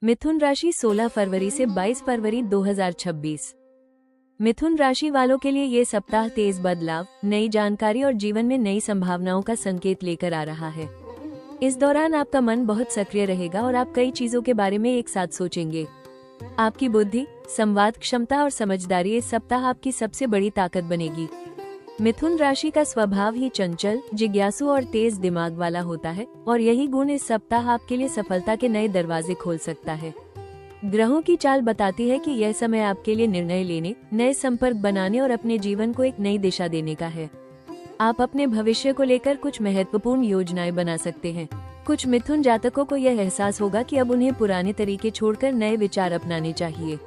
मिथुन राशि 16 फरवरी से 22 फरवरी 2026। मिथुन राशि वालों के लिए ये सप्ताह तेज बदलाव, नई जानकारी और जीवन में नई संभावनाओं का संकेत लेकर आ रहा है। इस दौरान आपका मन बहुत सक्रिय रहेगा और आप कई चीजों के बारे में एक साथ सोचेंगे। आपकी बुद्धि, संवाद क्षमता और समझदारी इस सप्ताह आपकी सबसे बड़ी ताकत बनेगी। मिथुन राशि का स्वभाव ही चंचल, जिज्ञासु और तेज दिमाग वाला होता है और यही गुण इस सप्ताह आपके लिए सफलता के नए दरवाजे खोल सकता है। ग्रहों की चाल बताती है कि यह समय आपके लिए निर्णय लेने, नए संपर्क बनाने और अपने जीवन को एक नई दिशा देने का है। आप अपने भविष्य को लेकर कुछ महत्वपूर्ण योजनाएं बना सकते हैं। कुछ मिथुन जातकों को यह एहसास होगा कि अब उन्हें पुराने तरीके छोड़कर नए विचार अपनाने चाहिए।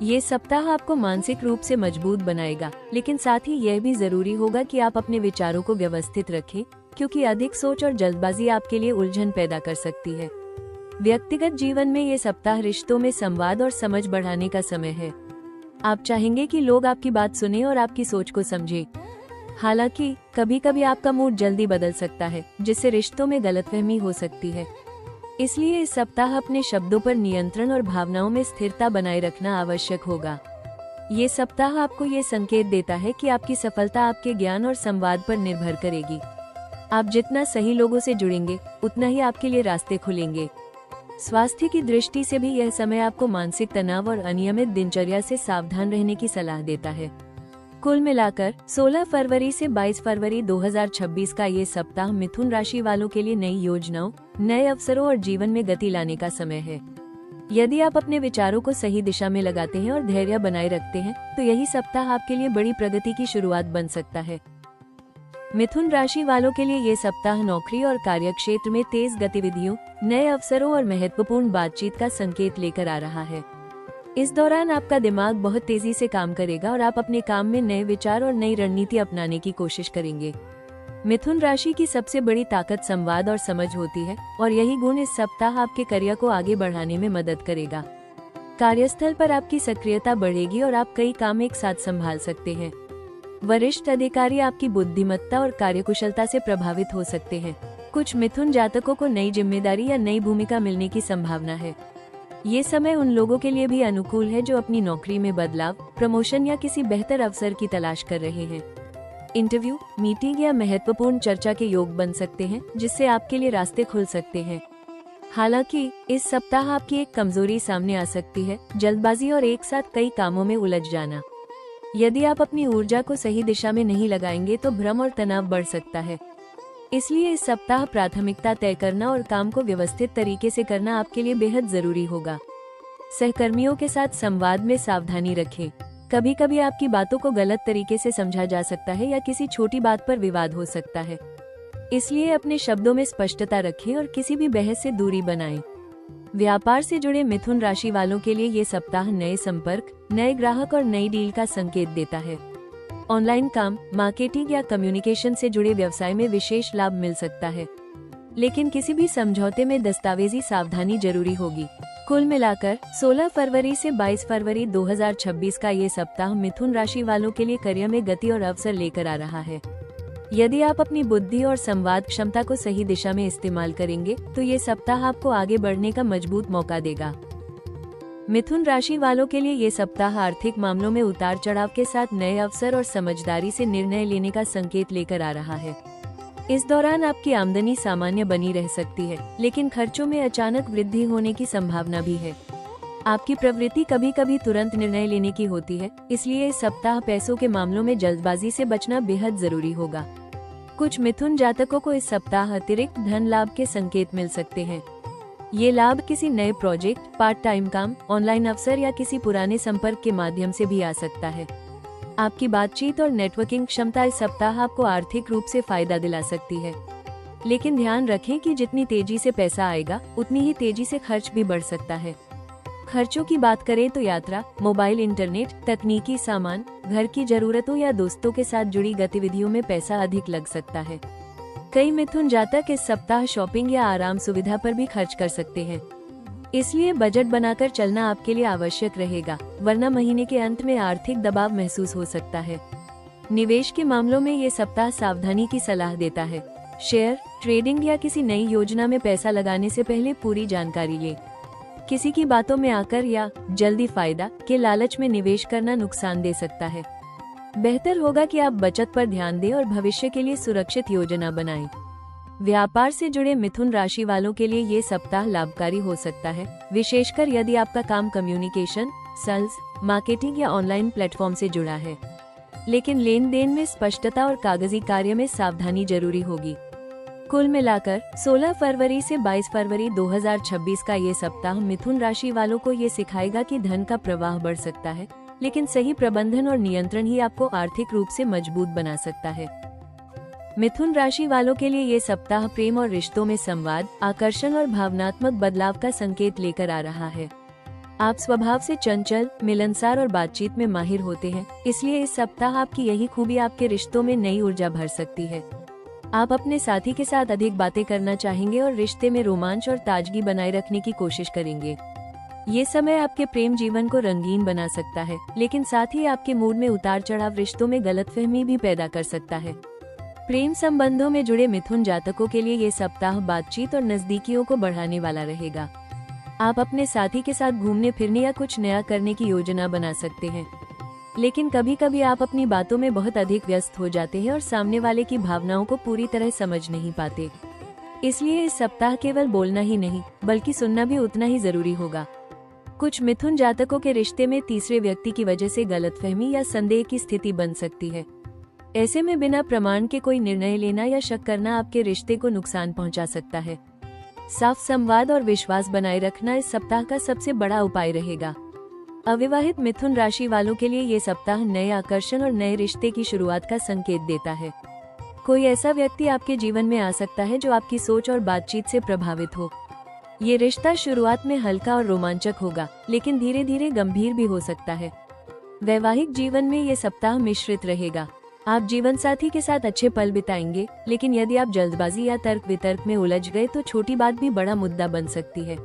ये सप्ताह आपको मानसिक रूप से मजबूत बनाएगा, लेकिन साथ ही यह भी जरूरी होगा कि आप अपने विचारों को व्यवस्थित रखें, क्योंकि अधिक सोच और जल्दबाजी आपके लिए उलझन पैदा कर सकती है। व्यक्तिगत जीवन में ये सप्ताह रिश्तों में संवाद और समझ बढ़ाने का समय है। आप चाहेंगे कि लोग आपकी बात सुने और आपकी सोच को समझें। हालांकि कभी कभी आपका मूड जल्दी बदल सकता है, जिससे रिश्तों में गलतफहमी हो सकती है। इसलिए इस सप्ताह अपने शब्दों पर नियंत्रण और भावनाओं में स्थिरता बनाए रखना आवश्यक होगा। ये सप्ताह आपको ये संकेत देता है कि आपकी सफलता आपके ज्ञान और संवाद पर निर्भर करेगी। आप जितना सही लोगों से जुड़ेंगे, उतना ही आपके लिए रास्ते खुलेंगे। स्वास्थ्य की दृष्टि से भी यह समय आपको मानसिक तनाव और अनियमित दिनचर्या से सावधान रहने की सलाह देता है। कुल मिलाकर 16 फरवरी से 22 फरवरी 2026 का ये सप्ताह मिथुन राशि वालों के लिए नई योजनाओं, नए अवसरों और जीवन में गति लाने का समय है। यदि आप अपने विचारों को सही दिशा में लगाते हैं और धैर्य बनाए रखते हैं, तो यही सप्ताह आपके लिए बड़ी प्रगति की शुरुआत बन सकता है। मिथुन राशि वालों के लिए ये सप्ताह नौकरी और कार्यक्षेत्र में तेज गतिविधियों, नए अवसरों और महत्वपूर्ण बातचीत का संकेत लेकर आ रहा है। इस दौरान आपका दिमाग बहुत तेजी से काम करेगा और आप अपने काम में नए विचार और नई रणनीति अपनाने की कोशिश करेंगे। मिथुन राशि की सबसे बड़ी ताकत संवाद और समझ होती है और यही गुण इस सप्ताह आपके करियर को आगे बढ़ाने में मदद करेगा। कार्यस्थल पर आपकी सक्रियता बढ़ेगी और आप कई काम एक साथ संभाल सकते हैं। वरिष्ठ अधिकारी आपकी बुद्धिमत्ता और कार्यकुशलता से प्रभावित हो सकते हैं। कुछ मिथुन जातकों को नई जिम्मेदारी या नई भूमिका मिलने की संभावना है। ये समय उन लोगों के लिए भी अनुकूल है जो अपनी नौकरी में बदलाव, प्रमोशन या किसी बेहतर अवसर की तलाश कर रहे हैं। इंटरव्यू, मीटिंग या महत्वपूर्ण चर्चा के योग बन सकते हैं, जिससे आपके लिए रास्ते खुल सकते हैं। हालांकि इस सप्ताह आपकी एक कमजोरी सामने आ सकती है, जल्दबाजी और एक साथ कई कामों में उलझ जाना। यदि आप अपनी ऊर्जा को सही दिशा में नहीं लगाएंगे तो भ्रम और तनाव बढ़ सकता है। इसलिए इस सप्ताह प्राथमिकता तय करना और काम को व्यवस्थित तरीके से करना आपके लिए बेहद जरूरी होगा। सहकर्मियों के साथ संवाद में सावधानी रखें। कभी कभी आपकी बातों को गलत तरीके से समझा जा सकता है या किसी छोटी बात पर विवाद हो सकता है। इसलिए अपने शब्दों में स्पष्टता रखें और किसी भी बहस से दूरी बनाएं। व्यापार से जुड़े मिथुन राशि वालों के लिए ये सप्ताह नए संपर्क, नए ग्राहक और नई डील का संकेत देता है। ऑनलाइन काम, मार्केटिंग या कम्युनिकेशन से जुड़े व्यवसाय में विशेष लाभ मिल सकता है, लेकिन किसी भी समझौते में दस्तावेजी सावधानी जरूरी होगी। कुल मिलाकर 16 फरवरी से 22 फरवरी 2026 का ये सप्ताह मिथुन राशि वालों के लिए करियर में गति और अवसर लेकर आ रहा है। यदि आप अपनी बुद्धि और संवाद क्षमता को सही दिशा में इस्तेमाल करेंगे, तो ये सप्ताह आपको आगे बढ़ने का मजबूत मौका देगा। मिथुन राशि वालों के लिए ये सप्ताह आर्थिक मामलों में उतार चढ़ाव के साथ नए अवसर और समझदारी से निर्णय लेने का संकेत लेकर आ रहा है। इस दौरान आपकी आमदनी सामान्य बनी रह सकती है, लेकिन खर्चों में अचानक वृद्धि होने की संभावना भी है। आपकी प्रवृत्ति कभी कभी तुरंत निर्णय लेने की होती है, इसलिए इस सप्ताह पैसों के मामलों में जल्दबाजी से बचना बेहद जरूरी होगा। कुछ मिथुन जातकों को इस सप्ताह अतिरिक्त धन लाभ के संकेत मिल सकते हैं। ये लाभ किसी नए प्रोजेक्ट, पार्ट टाइम काम, ऑनलाइन अवसर या किसी पुराने संपर्क के माध्यम से भी आ सकता है। आपकी बातचीत और नेटवर्किंग क्षमता इस सप्ताह आपको आर्थिक रूप से फायदा दिला सकती है, लेकिन ध्यान रखें कि जितनी तेजी से पैसा आएगा, उतनी ही तेजी से खर्च भी बढ़ सकता है। खर्चों की बात करें तो यात्रा, मोबाइल इंटरनेट, तकनीकी सामान, घर की जरूरतों या दोस्तों के साथ जुड़ी गतिविधियों में पैसा अधिक लग सकता है। कई मिथुन जातक इस सप्ताह शॉपिंग या आराम सुविधा पर भी खर्च कर सकते हैं, इसलिए बजट बनाकर चलना आपके लिए आवश्यक रहेगा, वरना महीने के अंत में आर्थिक दबाव महसूस हो सकता है। निवेश के मामलों में ये सप्ताह सावधानी की सलाह देता है। शेयर, ट्रेडिंग या किसी नई योजना में पैसा लगाने से पहले पूरी जानकारी लें। किसी की बातों में आकर या जल्दी फायदा के लालच में निवेश करना नुकसान दे सकता है। बेहतर होगा कि आप बचत पर ध्यान दें और भविष्य के लिए सुरक्षित योजना बनाएं। व्यापार से जुड़े मिथुन राशि वालों के लिए ये सप्ताह लाभकारी हो सकता है, विशेषकर यदि आपका काम कम्युनिकेशन, सेल्स, मार्केटिंग या ऑनलाइन प्लेटफॉर्म से जुड़ा है। लेकिन लेन देन में स्पष्टता और कागजी कार्य में सावधानी जरूरी होगी। कुल मिलाकर 16 फरवरी से 22 फरवरी 2026 का ये सप्ताह मिथुन राशि वालों को ये सिखाएगा कि धन का प्रवाह बढ़ सकता है, लेकिन सही प्रबंधन और नियंत्रण ही आपको आर्थिक रूप से मजबूत बना सकता है। मिथुन राशि वालों के लिए ये सप्ताह प्रेम और रिश्तों में संवाद, आकर्षण और भावनात्मक बदलाव का संकेत लेकर आ रहा है। आप स्वभाव से चंचल, मिलनसार और बातचीत में माहिर होते हैं, इसलिए इस सप्ताह आपकी यही खूबी आपके रिश्तों में नई ऊर्जा भर सकती है। आप अपने साथी के साथ अधिक बातें करना चाहेंगे और रिश्ते में रोमांच और ताजगी बनाए रखने की कोशिश करेंगे। ये समय आपके प्रेम जीवन को रंगीन बना सकता है, लेकिन साथ ही आपके मूड में उतार चढ़ाव रिश्तों में गलतफहमी भी पैदा कर सकता है। प्रेम संबंधों में जुड़े मिथुन जातकों के लिए ये सप्ताह बातचीत और नजदीकियों को बढ़ाने वाला रहेगा। आप अपने साथी के साथ घूमने फिरने या कुछ नया करने की योजना बना सकते हैं, लेकिन कभी कभी आप अपनी बातों में बहुत अधिक व्यस्त हो जाते हैं और सामने वाले की भावनाओं को पूरी तरह समझ नहीं पाते। इसलिए इस सप्ताह केवल बोलना ही नहीं, बल्कि सुनना भी उतना ही जरूरी होगा। कुछ मिथुन जातकों के रिश्ते में तीसरे व्यक्ति की वजह से गलतफहमी या संदेह की स्थिति बन सकती है। ऐसे में बिना प्रमाण के कोई निर्णय लेना या शक करना आपके रिश्ते को नुकसान पहुंचा सकता है। साफ संवाद और विश्वास बनाए रखना इस सप्ताह का सबसे बड़ा उपाय रहेगा। अविवाहित मिथुन राशि वालों के लिए ये सप्ताह नए आकर्षण और नए रिश्ते की शुरुआत का संकेत देता है। कोई ऐसा व्यक्ति आपके जीवन में आ सकता है जो आपकी सोच और बातचीत से प्रभावित हो। ये रिश्ता शुरुआत में हल्का और रोमांचक होगा, लेकिन धीरे धीरे गंभीर भी हो सकता है। वैवाहिक जीवन में ये सप्ताह मिश्रित रहेगा। आप जीवन साथी के साथ अच्छे पल बिताएंगे, लेकिन यदि आप जल्दबाजी या तर्क वितर्क में उलझ गए तो छोटी बात भी बड़ा मुद्दा बन सकती है।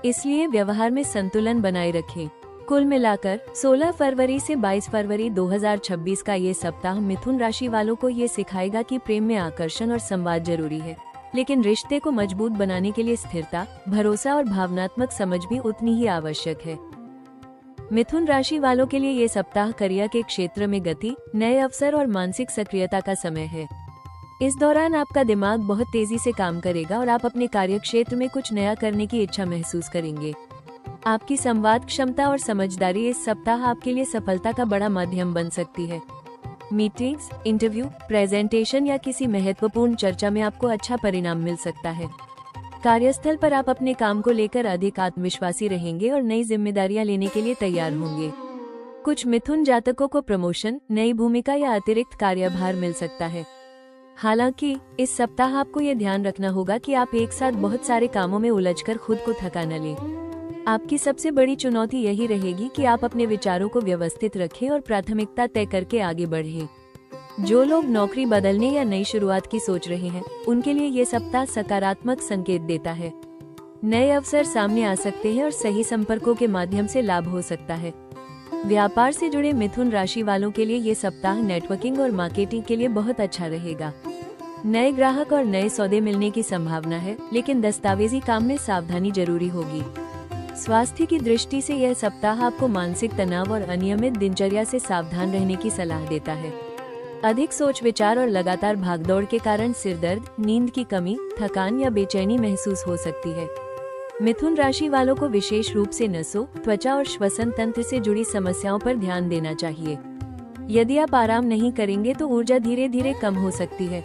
इसलिए व्यवहार में संतुलन बनाए रखें। कुल मिलाकर 16 फरवरी से 22 फरवरी 2026 का ये सप्ताह मिथुन राशि वालों को ये सिखाएगा कि प्रेम में आकर्षण और संवाद जरूरी है, लेकिन रिश्ते को मजबूत बनाने के लिए स्थिरता, भरोसा और भावनात्मक समझ भी उतनी ही आवश्यक है। मिथुन राशि वालों के लिए ये सप्ताह करियर के क्षेत्र में गति, नए अवसर और मानसिक सक्रियता का समय है। इस दौरान आपका दिमाग बहुत तेजी से काम करेगा और आप अपने कार्य क्षेत्र में कुछ नया करने की इच्छा महसूस करेंगे। आपकी संवाद क्षमता और समझदारी इस सप्ताह आपके लिए सफलता का बड़ा माध्यम बन सकती है। मीटिंग्स, इंटरव्यू, प्रेजेंटेशन या किसी महत्वपूर्ण चर्चा में आपको अच्छा परिणाम मिल सकता है। कार्यस्थल पर आप अपने काम को लेकर अधिक आत्मविश्वासी रहेंगे और नई जिम्मेदारियां लेने के लिए तैयार होंगे। कुछ मिथुन जातकों को प्रमोशन, नई भूमिका या अतिरिक्त कार्यभार मिल सकता है। हालांकि इस सप्ताह आपको ये ध्यान रखना होगा कि आप एक साथ बहुत सारे कामों में उलझकर खुद को थका न लें। आपकी सबसे बड़ी चुनौती यही रहेगी कि आप अपने विचारों को व्यवस्थित रखें और प्राथमिकता तय करके आगे बढ़ें। जो लोग नौकरी बदलने या नई शुरुआत की सोच रहे हैं, उनके लिए ये सप्ताह सकारात्मक संकेत देता है। नए अवसर सामने आ सकते हैं और सही संपर्कों के माध्यम से लाभ हो सकता है। व्यापार से जुड़े मिथुन राशि वालों के लिए ये सप्ताह नेटवर्किंग और मार्केटिंग के लिए बहुत अच्छा रहेगा। नए ग्राहक और नए सौदे मिलने की संभावना है, लेकिन दस्तावेजी काम में सावधानी जरूरी होगी। स्वास्थ्य की दृष्टि से यह सप्ताह आपको मानसिक तनाव और अनियमित दिनचर्या से सावधान रहने की सलाह देता है। अधिक सोच विचार और लगातार भागदौड़ के कारण सिर दर्द, नींद की कमी, थकान या बेचैनी महसूस हो सकती है। मिथुन राशि वालों को विशेष रूप से नसों, त्वचा और श्वसन तंत्र से जुड़ी समस्याओं पर ध्यान देना चाहिए। यदि आप आराम नहीं करेंगे तो ऊर्जा धीरे धीरे कम हो सकती है।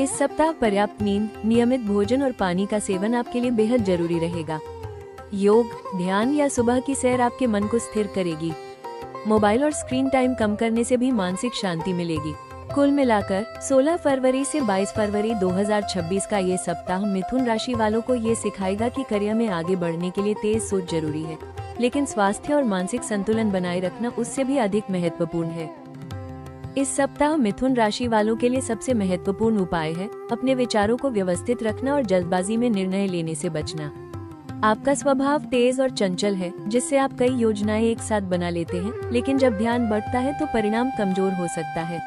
इस सप्ताह पर्याप्त नींद, नियमित भोजन और पानी का सेवन आपके लिए बेहद जरूरी रहेगा। योग, ध्यान या सुबह की सैर आपके मन को स्थिर करेगी। मोबाइल और स्क्रीन टाइम कम करने से भी मानसिक शांति मिलेगी। कुल मिलाकर 16 फरवरी से 22 फरवरी 2026 का ये सप्ताह मिथुन राशि वालों को ये सिखाएगा कि करियर में आगे बढ़ने के लिए तेज सोच जरूरी है, लेकिन स्वास्थ्य और मानसिक संतुलन बनाए रखना उससे भी अधिक महत्वपूर्ण है। इस सप्ताह मिथुन राशि वालों के लिए सबसे महत्वपूर्ण उपाय है अपने विचारों को व्यवस्थित रखना और जल्दबाजी में निर्णय लेने से बचना। आपका स्वभाव तेज और चंचल है, जिससे आप कई योजनाएं एक साथ बना लेते हैं, लेकिन जब ध्यान बढ़ता है तो परिणाम कमजोर हो सकता है।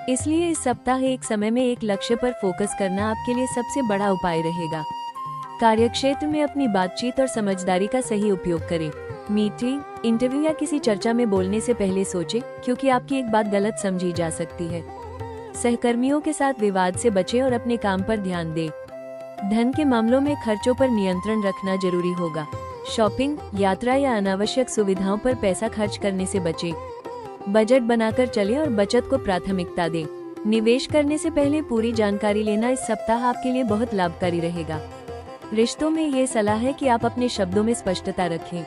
इसलिए इस सप्ताह एक समय में एक लक्ष्य पर फोकस करना आपके लिए सबसे बड़ा उपाय रहेगा। कार्यक्षेत्र में अपनी बातचीत और समझदारी का सही उपयोग करें। मीटिंग, इंटरव्यू या किसी चर्चा में बोलने से पहले सोचें, क्योंकि आपकी एक बात गलत समझी जा सकती है। सहकर्मियों के साथ विवाद से बचें और अपने काम पर ध्यान दें। धन के मामलों में खर्चों पर नियंत्रण रखना जरूरी होगा। शॉपिंग, यात्रा या अनावश्यक सुविधाओं पर पैसा खर्च करने से बचें। बजट बनाकर चलें और बचत को प्राथमिकता दें। निवेश करने से पहले पूरी जानकारी लेना इस सप्ताह आपके लिए बहुत लाभकारी रहेगा। रिश्तों में ये सलाह है कि आप अपने शब्दों में स्पष्टता रखें।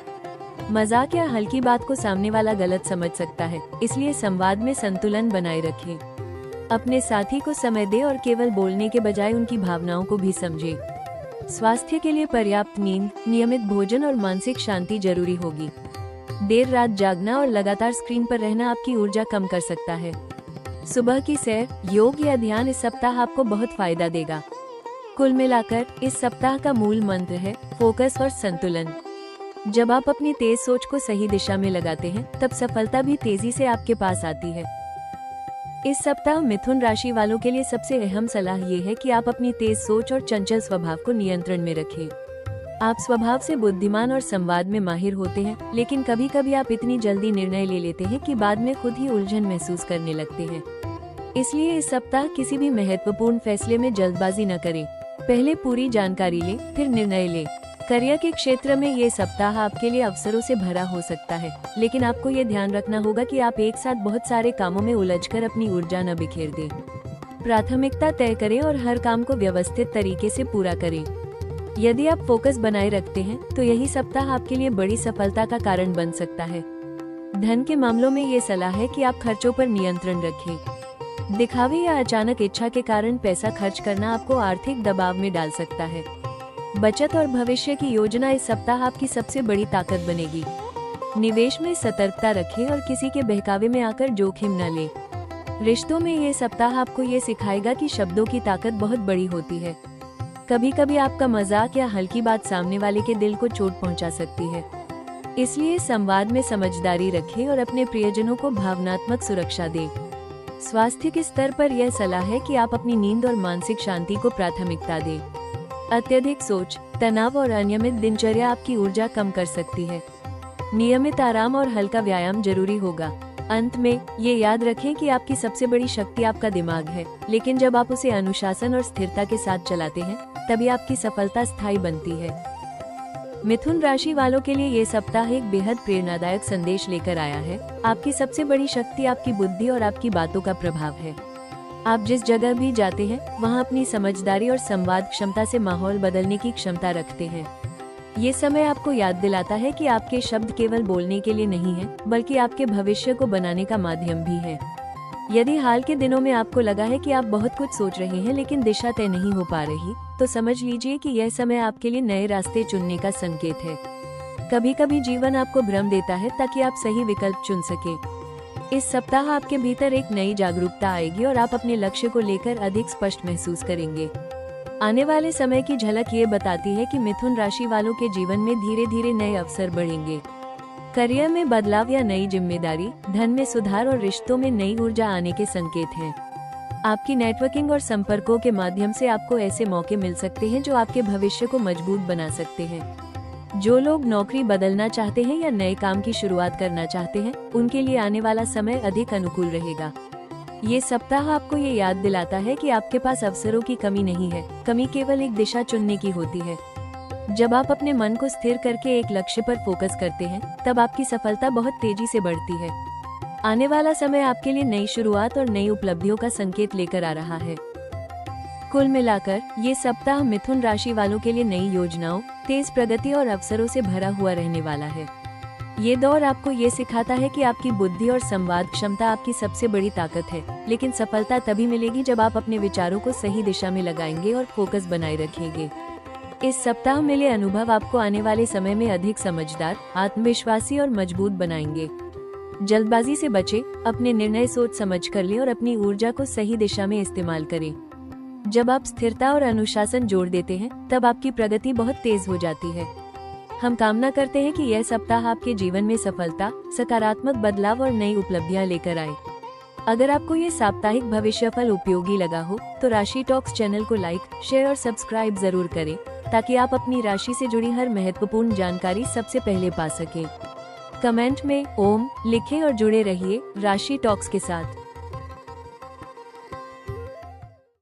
मजाक या हल्की बात को सामने वाला गलत समझ सकता है, इसलिए संवाद में संतुलन बनाए रखें। अपने साथी को समय दें और केवल बोलने के बजाय उनकी भावनाओं को भी समझें। स्वास्थ्य के लिए पर्याप्त नींद, नियमित भोजन और मानसिक शांति जरूरी होगी। देर रात जागना और लगातार स्क्रीन पर रहना आपकी ऊर्जा कम कर सकता है। सुबह की सैर, योग या ध्यान इस सप्ताह आपको बहुत फायदा देगा। कुल मिलाकर इस सप्ताह का मूल मंत्र है फोकस और संतुलन। जब आप अपनी तेज सोच को सही दिशा में लगाते हैं, तब सफलता भी तेजी से आपके पास आती है। इस सप्ताह मिथुन राशि वालों के लिए सबसे अहम सलाह ये है कि आप अपनी तेज सोच और चंचल स्वभाव को नियंत्रण में रखें। आप स्वभाव से बुद्धिमान और संवाद में माहिर होते हैं, लेकिन कभी कभी आप इतनी जल्दी निर्णय ले लेते हैं कि बाद में खुद ही उलझन महसूस करने लगते हैं। इसलिए इस सप्ताह किसी भी महत्वपूर्ण फैसले में जल्दबाजी न करें। पहले पूरी जानकारी लें, फिर निर्णय लें। करियर के क्षेत्र में ये सप्ताह आपके लिए अवसरों से भरा हो सकता है, लेकिन आपको ये ध्यान रखना होगा कि आप एक साथ बहुत सारे कामों में उलझकर अपनी ऊर्जा न बिखेर दें। प्राथमिकता तय करें और हर काम को व्यवस्थित तरीके से पूरा करें। यदि आप फोकस बनाए रखते हैं, तो यही सप्ताह आपके लिए बड़ी सफलता का कारण बन सकता है। धन के मामलों में ये सलाह है कि आप खर्चों पर नियंत्रण रखें। दिखावे या अचानक इच्छा के कारण पैसा खर्च करना आपको आर्थिक दबाव में डाल सकता है। बचत और भविष्य की योजना इस सप्ताह आपकी सबसे बड़ी ताकत बनेगी। निवेश में सतर्कता रखें और किसी के बहकावे में आकर जोखिम न लें। रिश्तों में ये सप्ताह आपको ये सिखाएगा कि शब्दों की ताकत बहुत बड़ी होती है। कभी कभी आपका मजाक या हल्की बात सामने वाले के दिल को चोट पहुंचा सकती है। इसलिए संवाद में समझदारी रखें और अपने प्रियजनों को भावनात्मक सुरक्षा दें। स्वास्थ्य के स्तर पर यह सलाह है कि आप अपनी नींद और मानसिक शांति को प्राथमिकता दें। अत्यधिक सोच, तनाव और अनियमित दिनचर्या आपकी ऊर्जा कम कर सकती है। नियमित आराम और हल्का व्यायाम जरूरी होगा। अंत में ये याद रखें कि आपकी सबसे बड़ी शक्ति आपका दिमाग है, लेकिन जब आप उसे अनुशासन और स्थिरता के साथ चलाते हैं, तभी आपकी सफलता स्थायी बनती है। मिथुन राशि वालों के लिए ये सप्ताह एक बेहद प्रेरणादायक संदेश लेकर आया है। आपकी सबसे बड़ी शक्ति आपकी बुद्धि और आपकी बातों का प्रभाव है। आप जिस जगह भी जाते हैं, वहां अपनी समझदारी और संवाद क्षमता से माहौल बदलने की क्षमता रखते हैं। ये समय आपको याद दिलाता है कि आपके शब्द केवल बोलने के लिए नहीं है, बल्कि आपके भविष्य को बनाने का माध्यम भी है। यदि हाल के दिनों में आपको लगा है कि आप बहुत कुछ सोच रहे हैं, लेकिन दिशा तय नहीं हो पा रही, तो समझ लीजिए कि यह समय आपके लिए नए रास्ते चुनने का संकेत है। कभी कभी जीवन आपको भ्रम देता है ताकि आप सही विकल्प चुन सके। इस सप्ताह आपके भीतर एक नई जागरूकता आएगी और आप अपने लक्ष्य को लेकर अधिक स्पष्ट महसूस करेंगे। आने वाले समय की झलक ये बताती है कि मिथुन राशि वालों के जीवन में धीरे धीरे नए अवसर बढ़ेंगे। करियर में बदलाव या नई जिम्मेदारी, धन में सुधार और रिश्तों में नई ऊर्जा आने के संकेत हैं। आपकी नेटवर्किंग और संपर्कों के माध्यम से आपको ऐसे मौके मिल सकते हैं जो आपके भविष्य को मजबूत बना सकते हैं। जो लोग नौकरी बदलना चाहते हैं या नए काम की शुरुआत करना चाहते हैं, उनके लिए आने वाला समय अधिक अनुकूल रहेगा। ये सप्ताह आपको ये याद दिलाता है कि आपके पास अवसरों की कमी नहीं है, कमी केवल एक दिशा चुनने की होती है। जब आप अपने मन को स्थिर करके एक लक्ष्य पर फोकस करते हैं, तब आपकी सफलता बहुत तेजी से बढ़ती है। आने वाला समय आपके लिए नई शुरुआत और नई उपलब्धियों का संकेत लेकर आ रहा है। कुल मिलाकर ये सप्ताह मिथुन राशि वालों के लिए नई योजनाओं, तेज प्रगति और अवसरों से भरा हुआ रहने वाला है। ये दौर आपको ये सिखाता है कि आपकी बुद्धि और संवाद क्षमता आपकी सबसे बड़ी ताकत है, लेकिन सफलता तभी मिलेगी जब आप अपने विचारों को सही दिशा में लगाएंगे और फोकस बनाए रखेंगे। इस सप्ताह मिले अनुभव आपको आने वाले समय में अधिक समझदार, आत्मविश्वासी और मजबूत बनाएंगे। जल्दबाजी से बचें, अपने निर्णय सोच समझ कर लें और अपनी ऊर्जा को सही दिशा में इस्तेमाल करें। जब आप स्थिरता और अनुशासन जोड़ देते हैं, तब आपकी प्रगति बहुत तेज हो जाती है। हम कामना करते हैं कि यह सप्ताह आपके जीवन में सफलता, सकारात्मक बदलाव और नई उपलब्धियां लेकर आए। अगर आपको ये साप्ताहिक भविष्यफल उपयोगी लगा हो, तो राशि टॉक्स चैनल को लाइक, शेयर और सब्सक्राइब जरूर करें, ताकि आप अपनी राशि से जुड़ी हर महत्वपूर्ण जानकारी सबसे पहले पा सकें। कमेंट में ओम लिखें और जुड़े रहिए राशि टॉक्स के साथ।